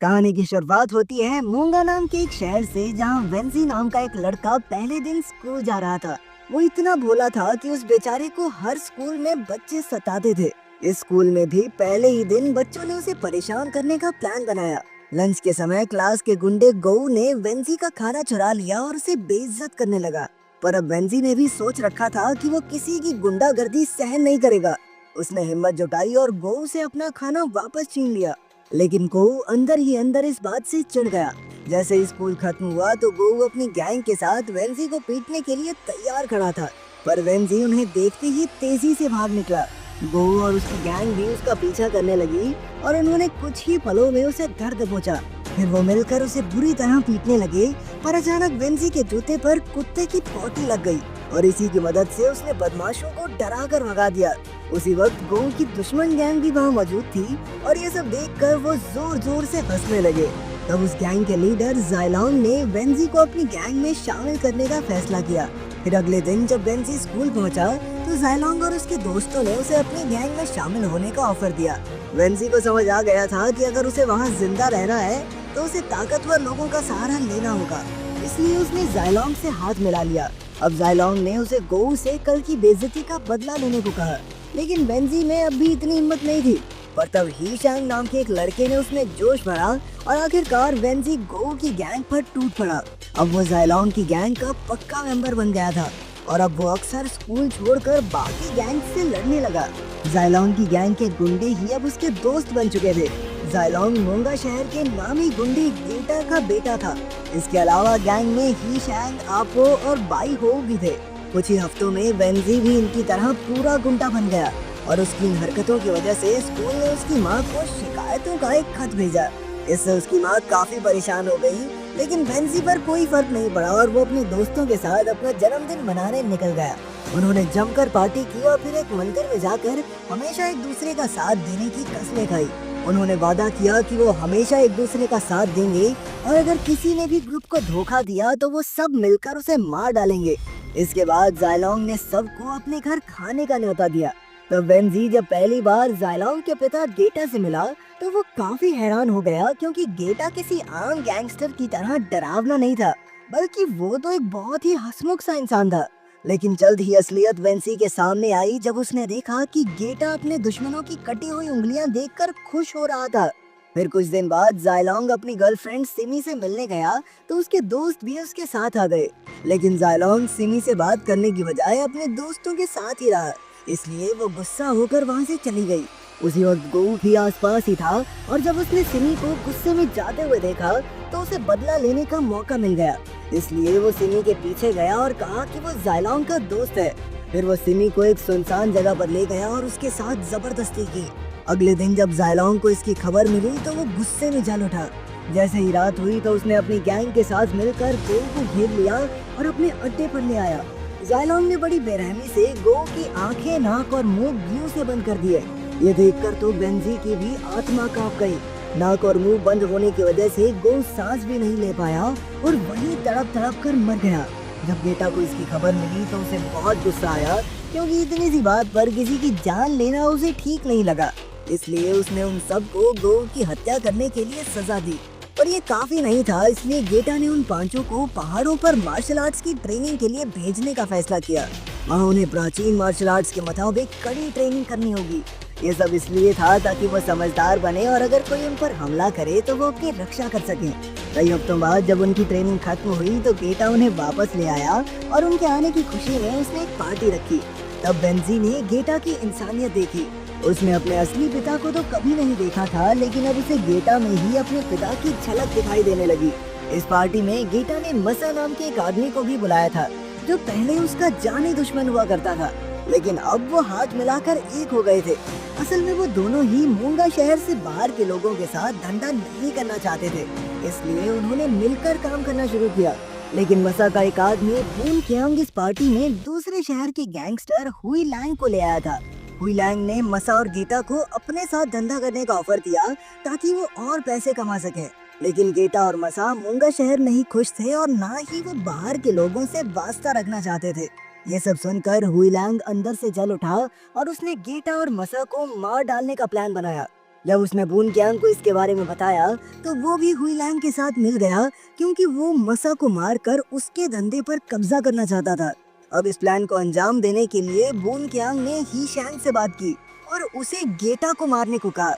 कहानी की शुरुआत होती है मूंगा नाम के एक शहर से, जहां वेंजी नाम का एक लड़का पहले दिन स्कूल जा रहा था। वो इतना भोला था कि उस बेचारे को हर स्कूल में बच्चे सताते थे। इस स्कूल में भी पहले ही दिन बच्चों ने उसे परेशान करने का प्लान बनाया। लंच के समय क्लास के गुंडे गऊ ने वेंजी का खाना चुरा लिया और उसे बेइज्जत करने लगा। पर अब वेंजी ने भी सोच रखा था कि वो किसी की गुंडागर्दी सहन नहीं करेगा। उसने हिम्मत जुटाई और गऊ से अपना खाना वापस छीन लिया। लेकिन गोऊ अंदर ही अंदर इस बात से चिढ़ गया। जैसे ही स्कूल खत्म हुआ तो गोऊ अपनी गैंग के साथ वेंजी को पीटने के लिए तैयार खड़ा था। पर वेंजी उन्हें देखते ही तेजी से भाग निकला। गोऊ और उसकी गैंग भी उसका पीछा करने लगी और उन्होंने कुछ ही पलों में उसे दर्द पहुंचा। फिर वो मिलकर उसे बुरी तरह पीटने लगे। पर अचानक वेंजी के जूते पर कुत्ते की पोटी लग गई और इसी की मदद से उसने बदमाशों को डरा कर भगा दिया। उसी वक्त गोऊ की दुश्मन गैंग भी वहाँ मौजूद थी और ये सब देखकर वो जोर जोर से हंसने लगे। तब उस गैंग के लीडर जायलोंग ने वेंजी को अपनी गैंग में शामिल करने का फैसला किया। फिर अगले दिन जब वेंजी स्कूल पहुंचा तो जायलोंग और उसके दोस्तों ने उसे अपनी गैंग में शामिल होने का ऑफर दिया। वेंजी को समझ आ गया था कि अगर उसे वहाँ जिंदा रहना है तो उसे ताकतवर लोगों का सहारा लेना होगा, इसलिए उसने जायलोंग से हाथ मिला लिया। अब जायलोंग ने उसे गोऊ से कल की बेइज्जती का बदला लेने को कहा, लेकिन वेंजी में अब भी इतनी हिम्मत नहीं थी। पर तब ही शांग नाम के एक लड़के ने उसमें जोश भरा और आखिरकार वेंजी गोऊ की गैंग पर टूट पड़ा। अब वो जायलोंग की गैंग का पक्का मेंबर बन गया था और अब वो अक्सर स्कूल छोड़कर बाकी गैंग से लड़ने लगा। जायलोंग की गैंग के गुंडे ही अब उसके दोस्त बन चुके थे। जायलोंग मोंगा शहर के नामी गुंडे गेटा का बेटा था। इसके अलावा गैंग में ही शैंग, आपो और बाई हो भी थे। कुछ ही हफ्तों में वेंजी भी इनकी तरह पूरा गुंडा बन गया और उसकी इन हरकतों की वजह से स्कूल ने उसकी माँ को शिकायतों का एक खत भेजा। इससे उसकी माँ काफी परेशान हो गई, लेकिन वेंजी पर कोई फर्क नहीं पड़ा और वो अपने दोस्तों के साथ अपना जन्मदिन मनाने निकल गया। उन्होंने जमकर पार्टी की और फिर एक मंदिर में जाकर हमेशा एक दूसरे का साथ देने की कसमें खाई। उन्होंने वादा किया कि वो हमेशा एक दूसरे का साथ देंगे और अगर किसी ने भी ग्रुप को धोखा दिया तो वो सब मिलकर उसे मार डालेंगे। इसके बाद जायलोंग ने सबको अपने घर खाने का न्योता दिया। तब वेंजी जब पहली बार जायलोंग के पिता गेटा से मिला तो वो काफी हैरान हो गया, क्योंकि गेटा किसी आम गैंगस्टर की तरह डरावना नहीं था, बल्कि वो तो एक बहुत ही हंसमुख सा इंसान था। लेकिन जल्द ही असलियत वेंसी के सामने आई जब उसने देखा कि गेटा अपने दुश्मनों की कटी हुई उंगलियां देखकर खुश हो रहा था। फिर कुछ दिन बाद जायलोंग अपनी गर्लफ्रेंड सिमी से मिलने गया तो उसके दोस्त भी उसके साथ आ गए। लेकिन जायलोंग सिमी से बात करने की बजाय अपने दोस्तों के साथ ही रहा, इसलिए वो गुस्सा होकर वहाँ से चली गई। उसी वक्त गोऊ भी आसपास ही था और जब उसने सिमी को गुस्से में जाते हुए देखा तो उसे बदला लेने का मौका मिल गया। इसलिए वो सिमी के पीछे गया और कहा कि वो जायलोंग का दोस्त है। फिर वो सिमी को एक सुनसान जगह पर ले गया और उसके साथ जबरदस्ती की। अगले दिन जब जायलोंग को इसकी खबर मिली तो वो गुस्से में जल उठा। जैसे ही रात हुई तो उसने अपनी गैंग के साथ मिलकर गोऊ को घेर लिया और अपने अड्डे पर ले आया। जायलोंग ने बड़ी बेरहमी से गोऊ की आंखें, नाक और मुंह ग्लू से बंद कर दिए। ये देखकर तो वेंजी की भी आत्मा कांप गई। नाक और मुंह बंद होने की वजह से गोऊ सांस भी नहीं ले पाया और वहीं तड़प तड़प कर मर गया। जब गेटा को इसकी खबर मिली तो उसे बहुत गुस्सा आया, क्योंकि इतनी सी बात पर किसी की जान लेना उसे ठीक नहीं लगा। इसलिए उसने उन सबको गोऊ की हत्या करने के लिए सजा दी। पर ये काफी नहीं था, इसलिए गेटा ने उन पांचों को पहाड़ों पर मार्शल आर्ट्स की ट्रेनिंग के लिए भेजने का फैसला किया। वहाँ उन्हें प्राचीन मार्शल आर्ट्स के मुताबिक कड़ी ट्रेनिंग करनी होगी। ये सब इसलिए था ताकि वो समझदार बने और अगर कोई उन पर हमला करे तो वो अपनी रक्षा कर सके। कई हफ्तों बाद जब उनकी ट्रेनिंग खत्म हुई तो गेटा उन्हें वापस ले आया और उनके आने की खुशी में उसने एक पार्टी रखी। तब वेंजी ने गेटा की इंसानियत देखी। उसने अपने असली पिता को तो कभी नहीं देखा था, लेकिन अब उसे गेटा में ही अपने पिता की झलक दिखाई देने लगी। इस पार्टी में गेटा ने मसा नाम के एक आदमी को भी बुलाया था, जो पहले उसका जानी दुश्मन हुआ करता था, लेकिन अब वो हाथ मिलाकर एक हो गए थे। असल में वो दोनों ही मूंगा शहर से बाहर के लोगों के साथ धंधा नहीं करना चाहते थे, इसलिए उन्होंने मिलकर काम करना शुरू किया। लेकिन मसा का एक आदमी फून कियांग इस पार्टी में दूसरे शहर के गैंगस्टर हुई लैंग को ले आया था। हुई लैंग ने मसा और गेटा को अपने साथ धंधा करने का ऑफर दिया ताकि वो और पैसे कमा सके। लेकिन गेटा और मसा मूंगा शहर नहीं खुश थे और ना ही वो बाहर के लोगों से वास्ता रखना चाहते थे। ये सब सुनकर हुई लैंग अंदर से जल उठा और उसने गेटा और मसा को मार डालने का प्लान बनाया। जब उसने बून क्यांग को इसके बारे में बताया तो वो भी हुई लैंग के साथ मिल गया, क्योंकि वो मसा को मारकर उसके धंधे पर कब्जा करना चाहता था। अब इस प्लान को अंजाम देने के लिए बून क्यांग ने ही शैंग से बात की और उसे गेटा को मारने को कहा।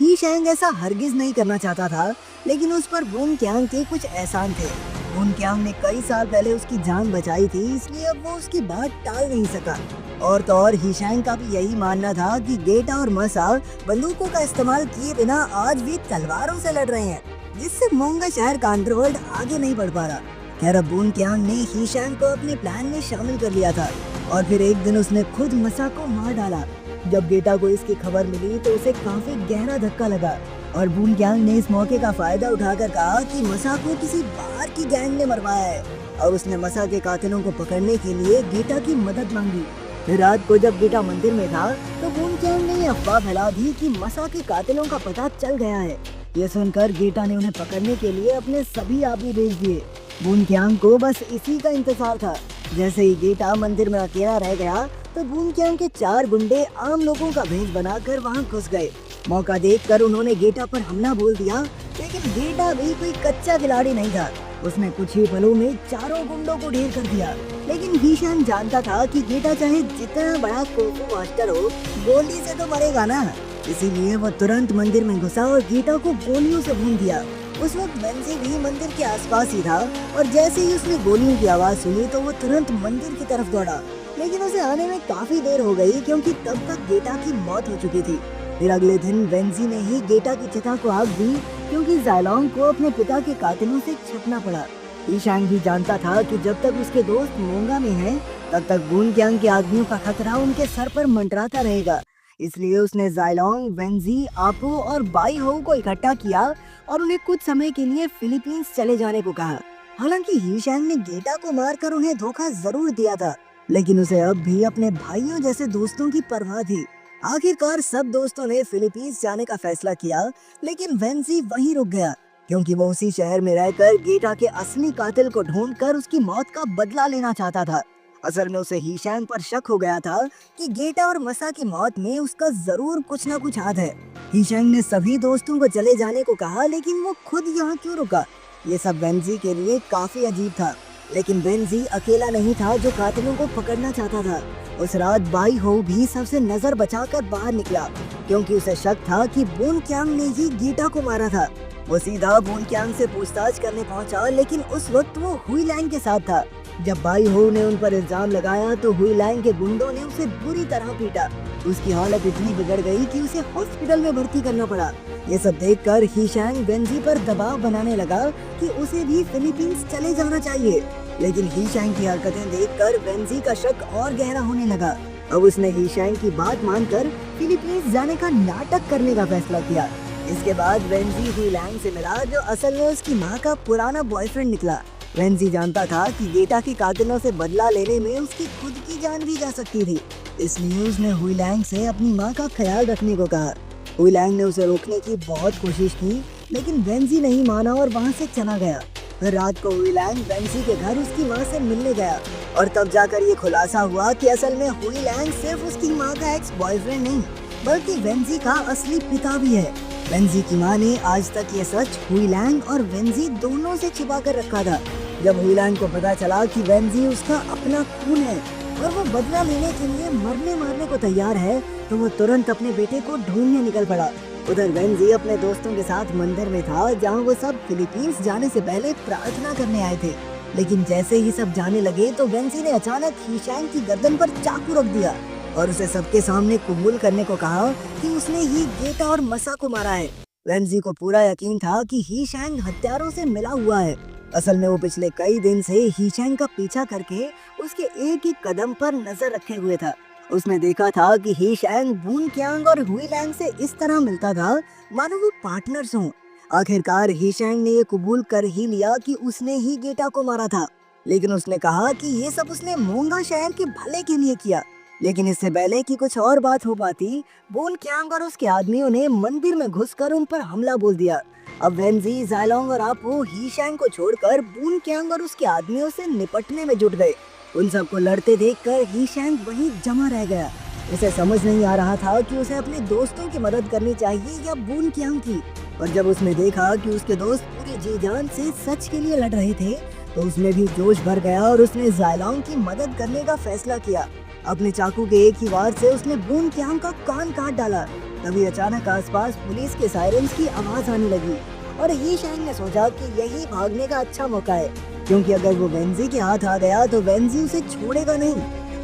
ही शैंग ऐसा हरगिज नहीं करना चाहता था, लेकिन उस पर बून क्यांग के कुछ एहसान थे। बून क्यांग ने कई साल पहले उसकी जान बचाई थी, इसलिए अब वो उसकी बात टाल नहीं सका। और तो और ही शैंग का भी यही मानना था कि गेटा और मसा बंदूकों का इस्तेमाल किए बिना आज भी तलवारों से लड़ रहे हैं, जिससे मोंगा शहर का अंडरवर्ल्ड आगे नहीं बढ़ पा रहा। खैर, अब बून क्यांग ने ही शैंग को अपने प्लान में शामिल कर लिया था और फिर एक दिन उसने खुद मसा को मार डाला। जब गेटा को इसकी खबर मिली तो उसे काफी गहरा धक्का लगा और बून क्यांग ने इस मौके का फायदा उठाकर कहा कि मसा को किसी बाहर की गैंग ने मरवाया है और उसने मसा के कातिलों को पकड़ने के लिए गेटा की मदद मांगी। फिर रात को जब गेटा मंदिर में था तो बून क्यांग ने ये अफवाह फैला दी कि मसा के कातिलों का पता चल गया है। ये सुनकर गेटा ने उन्हें पकड़ने के लिए अपने सभी आदमी भेज दिए। बून क्यांग को बस इसी का इंतजार था। जैसे ही गेटा मंदिर में अकेला रह गया तो बून क्यांग के 4 गुंडे आम लोगों का भेष बनाकर वहां घुस गए। मौका देखकर उन्होंने गेटा पर हमला बोल दिया, लेकिन गेटा भी कोई कच्चा खिलाड़ी नहीं था। उसने कुछ ही पलों में चारों गुंडों को ढेर कर दिया। लेकिन ही शैंग जानता था कि गेटा चाहे जितना बड़ा कुंफू मास्टर हो, गोली से तो मरेगा ना। इसीलिए वो तुरंत मंदिर में घुसा और गेटा को गोलियों से भून दिया। उस वक्त वेंजी भी मंदिर के आसपास ही था और जैसे ही उसने गोलियों की आवाज सुनी तो वो तुरंत मंदिर की तरफ दौड़ा। लेकिन उसे आने में काफी देर हो गई, क्योंकि तब तक गेटा की मौत हो चुकी थी। फिर अगले दिन वेंजी ने ही गेटा की चिता को आग दी, क्योंकि जायलोंग को अपने पिता के कातिलों से छिपना पड़ा। ही शैंग भी जानता था कि जब तक उसके दोस्त मोंगा में हैं, तब तक बून क्यांग के आदमियों का खतरा उनके सर पर मंडराता रहेगा। इसलिए उसने जायलोंग, वेंजी, आपो और बाई हो को इकट्ठा किया और उन्हें कुछ समय के लिए फिलीपींस चले जाने को कहा। हालांकि ही शैंग ने गेटा को मारकर उन्हें धोखा जरूर दिया था, लेकिन उसे अब भी अपने भाइयों जैसे दोस्तों की परवाह थी। आखिरकार सब दोस्तों ने फिलीपींस जाने का फैसला किया, लेकिन वेंजी वहीं रुक गया, क्योंकि वो उसी शहर में रहकर गेटा के असली कातिल को ढूंढकर उसकी मौत का बदला लेना चाहता था। असल में उसे ही शैंग पर शक हो गया था कि गेटा और मसा की मौत में उसका जरूर कुछ न कुछ हाथ है। ही शैंग ने सभी दोस्तों को चले जाने को कहा, लेकिन वो खुद यहाँ क्यों रुका? ये सब वेंजी के लिए काफी अजीब था। लेकिन वेंजी अकेला नहीं था जो कातिलों को पकड़ना चाहता था। उस रात बाई हो भी सबसे नजर बचाकर बाहर निकला, क्योंकि उसे शक था कि बून क्यांग ने ही गेटा को मारा था। वो सीधा बून क्यांग से पूछताछ करने पहुंचा, लेकिन उस वक्त वो हुई लैंग के साथ था। जब बाई हो ने उन पर इल्जाम लगाया तो हुई लैंग के गुंडों ने उसे बुरी तरह पीटा। उसकी हालत इतनी बिगड़ गई कि उसे हॉस्पिटल में भर्ती करना पड़ा। ये सब देखकर ही शैंग वेंजी पर दबाव बनाने लगा कि उसे भी फिलीपींस चले जाना चाहिए। लेकिन ही शैंग की हरकतें देखकर वेंजी का शक और गहरा होने लगा। अब उसने ही शैंग की बात मानकर फिलीपींस जाने का नाटक करने का फैसला किया। इसके बाद वेंजी हुई लैंग से मिला, जो असल में उसकी माँ का पुराना बॉयफ्रेंड निकला। वेंजी जानता था कि गेटा के कातिलों से बदला लेने में उसकी खुद की जान भी जा सकती थी, इसलिए उसने हुई लैंग से अपनी माँ का ख्याल रखने को कहा। हुई लैंग ने उसे रोकने की बहुत कोशिश की, लेकिन वेंजी नहीं माना और वहाँ से चला गया। फिर रात को हुई लैंग वेंजी के घर उसकी माँ से मिलने गया और तब जाकर ये खुलासा हुआ कि असल में हुई लैंग सिर्फ उसकी माँ का एक्स बॉयफ्रेंड नहीं, बल्कि वेंजी का असली पिता भी है। वेंजी की माँ ने आज तक ये सच हुई लैंग और वेंजी दोनों से छिपा कर रखा था। जब हुई लैंग को पता चला कि वेंजी उसका अपना खून है और वो बदला लेने के लिए मरने मारने को तैयार है, तो वो तुरंत अपने बेटे को ढूंढने निकल पड़ा। उधर वेंजी अपने दोस्तों के साथ मंदिर में था, जहाँ वो सब फिलीपींस जाने से पहले प्रार्थना करने आए थे। लेकिन जैसे ही सब जाने लगे तो वेंजी ने अचानक ही शैंग की गर्दन पर चाकू रख दिया और उसे सबके सामने कबूल करने को कहा कि उसने ही गेटा और मसा को मारा है। वेंजी को पूरा यकीन था कि ही शैंग हत्यारों से मिला हुआ है। असल में वो पिछले कई दिन से ही शैंग का पीछा करके उसके एक ही कदम पर नजर रखे हुए था। उसने देखा था कि ही शैंग बून क्यांग और हुई लैंग से इस तरह मिलता था मानो वो पार्टनर्स हों। आखिरकार ही शैंग ने ये कबूल कर ही लिया कि उसने ही गेटा को मारा था, लेकिन उसने कहा कि ये सब उसने मोंगा शहर के भले के लिए किया। लेकिन इससे पहले कि कुछ और बात हो पाती, बून क्यांग और उसके आदमियों ने मंदिर में घुसकर उन पर हमला बोल दिया। अब वेंजी, जायलोंग और आपो ही शैंग को छोड़कर बून क्यांग और उसके आदमियों से निपटने में जुट गए। उन सबको लड़ते देखकर ही शैंग वहीं जमा रह गया। उसे समझ नहीं आ रहा था कि उसे अपने दोस्तों की मदद करनी चाहिए या बून कियांग की। पर जब उसने देखा कि उसके दोस्त पूरी जी जान से सच के लिए लड़ रहे थे, तो उसमें भी जोश भर गया और उसने ज़ायलोंग की मदद करने का फैसला किया। अपने चाकू के एक ही वार से उसने बून कियांग का कान काट डाला। तभी अचानक आसपास पुलिस के सायरन्स की आवाज आने लगी और ही शैंग ने सोचा कि यही भागने का अच्छा मौका है, क्योंकि अगर वो वेंजी के हाथ आ गया तो वेंजी उसे छोड़ेगा नहीं।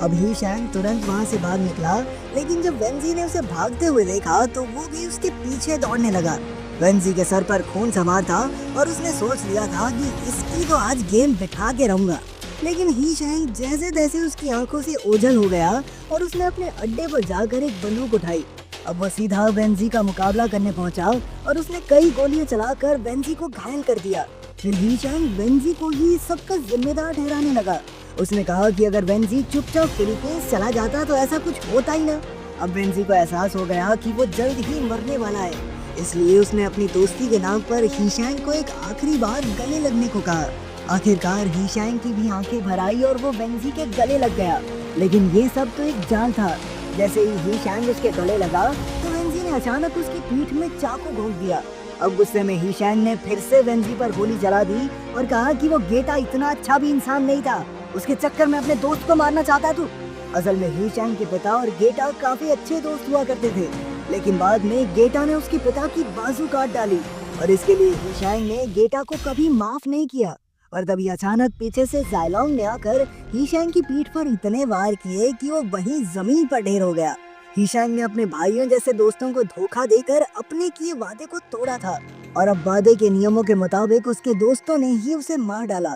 अब ही शैंग तुरंत वहाँ से भाग निकला, लेकिन जब वेंजी ने उसे भागते हुए देखा तो वो भी उसके पीछे दौड़ने लगा। वेंजी के सर पर खून सवार था और उसने सोच लिया था कि इसकी तो आज गेम बिठा के रहूंगा। लेकिन ही शैंग जैसे तैसे उसकी आंखों से ओझल हो गया और उसने अपने अड्डे पर जाकर एक बंदूक उठाई। अब वो सीधा वेंजी का मुकाबला करने पहुंचा और उसने कई गोलियां चलाकर वेंजी को घायल कर दिया। फिर ही शैंग वेंजी को ही सबका जिम्मेदार ठहराने लगा। उसने कहा कि अगर वेंजी चुपचाप फिलीपींस चला जाता तो ऐसा कुछ होता ही ना। अब वेंजी को एहसास हो गया कि वो जल्द ही मरने वाला है, इसलिए उसने अपनी दोस्ती के नाम पर ही शैंग को एक आखिरी बार गले लगने को कहा। आखिरकार ही शैंग की भी आंखें भर आई और वो वेंजी के गले लग गया। लेकिन ये सब तो एक जाल था। जैसे ही शैंग उसके गले लगा तो वेंजी ने अचानक उसकी पीठ में चाकू घोंप दिया। अब गुस्से में ही शैंग ने फिर से वेंजी पर गोली चला दी और कहा कि वो गेटा इतना अच्छा भी इंसान नहीं था, उसके चक्कर में अपने दोस्त को मारना चाहता तू। असल में ही शैंग के पिता और गेटा काफी अच्छे दोस्त हुआ करते थे, लेकिन बाद में गेटा ने उसके पिता की बाजू काट डाली और इसके लिए ही शैंग ने गेटा को कभी माफ नहीं किया। और तभी अचानक पीछे से ज़ायलोंग ने आकर ही शैंग की पीठ पर इतने वार किए कि वो वहीं जमीन पर ढेर हो गया। ही शैंग ने अपने भाइयों जैसे दोस्तों को धोखा देकर अपने किए वादे को तोड़ा था और अब वादे के नियमों के मुताबिक उसके दोस्तों ने ही उसे मार डाला।